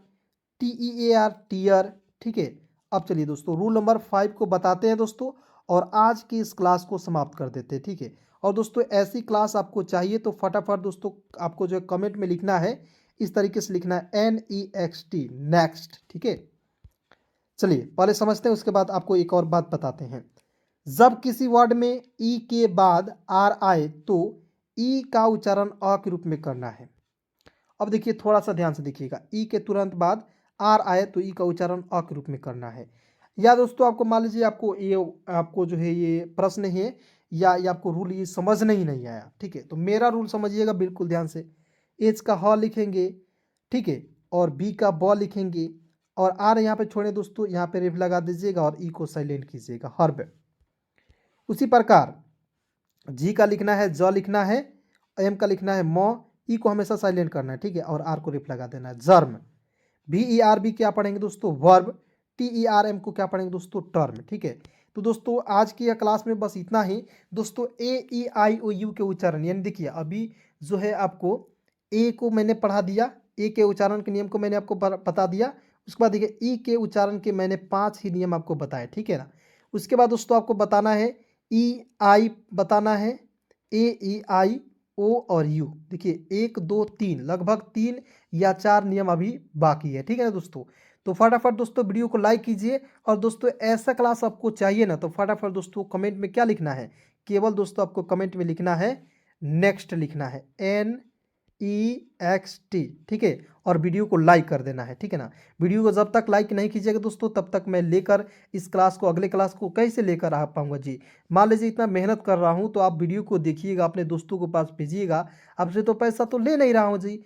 TEAR tear, ठीक है। अब चलिए दोस्तों रूल नंबर 5 को बताते हैं दोस्तों, और आज की इस क्लास को समाप्त कर देते हैं, ठीक है। और दोस्तों ऐसी क्लास आपको चाहिए तो फटाफट दोस्तों आपको जो कमेंट में लिखना है, इस तरीके से लिखना है NEXT नेक्स्ट, ठीक है। चलिए पहले समझते हैं, उसके बाद आपको एक और बात बताते हैं। जब किसी वर्ड में ई के बाद आर आए तो ई का उच्चारण अ के रूप में करना है। अब देखिए थोड़ा सा ध्यान से देखिएगा, ई के तुरंत बाद आर आए तो ई का उच्चारण अ के रूप में करना है। या दोस्तों आपको मान लीजिए आपको जो है ये प्रश्न है, या ये आपको रूल ये समझने ही नहीं आया, ठीक है। तो मेरा रूल समझिएगा बिल्कुल ध्यान से। एच का ह लिखेंगे, ठीक है, और बी का ब लिखेंगे, और आर यहाँ पे छोड़े दोस्तों, यहाँ पे रेफ लगा दीजिएगा और ई को साइलेंट कीजिएगा, हर्ब। उसी प्रकार जी का लिखना है ज लिखना है, एम का लिखना है म, ई को हमेशा साइलेंट करना है, ठीक है, और आर को रिप लगा देना है, जर्म। VERB क्या पढ़ेंगे दोस्तों, वर्ब। TERM को क्या पढ़ेंगे दोस्तों, टर्म, ठीक है। तो दोस्तों आज की क्लास में बस इतना ही दोस्तों। AEIOU के उच्चारण, यानी देखिए अभी जो है आपको ए को मैंने पढ़ा दिया, ए के उच्चारण के नियम को मैंने आपको बता दिया। उसके बाद देखिए ई के उच्चारण के मैंने 5 ही नियम आपको बताए, ठीक है ना। उसके बाद दोस्तों आपको बताना है EI बताना है, AEIO और यू। देखिए 1 2 3 लगभग 3 या 4 नियम अभी बाकी है, ठीक है ना दोस्तों। तो फटाफट दोस्तों वीडियो को लाइक कीजिए, और दोस्तों ऐसा क्लास आपको चाहिए ना तो फटाफट दोस्तों कमेंट में क्या लिखना है केवल दोस्तों आपको कमेंट में लिखना है नेक्स्ट, लिखना है NEXT, ठीक है। और वीडियो को लाइक कर देना है, ठीक है ना। वीडियो को जब तक लाइक नहीं कीजिएगा दोस्तों तब तक मैं लेकर इस क्लास को, अगले क्लास को कैसे लेकर आ पाऊंगा जी। मान लीजिए इतना मेहनत कर रहा हूं तो आप वीडियो को देखिएगा, अपने दोस्तों के पास भेजिएगा। आपसे तो पैसा तो ले नहीं रहा हूं जी,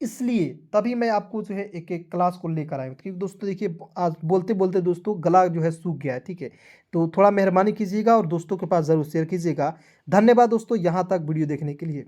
इसलिए तभी मैं आपको जो है एक एक क्लास को लेकर आया हूं। क्योंकि दोस्तों देखिए आज बोलते बोलते दोस्तों गला जो है सूख गया है, ठीक है। तो थोड़ा मेहरबानी कीजिएगा और दोस्तों के पास ज़रूर शेयर कीजिएगा। धन्यवाद दोस्तों यहाँ तक वीडियो देखने के लिए।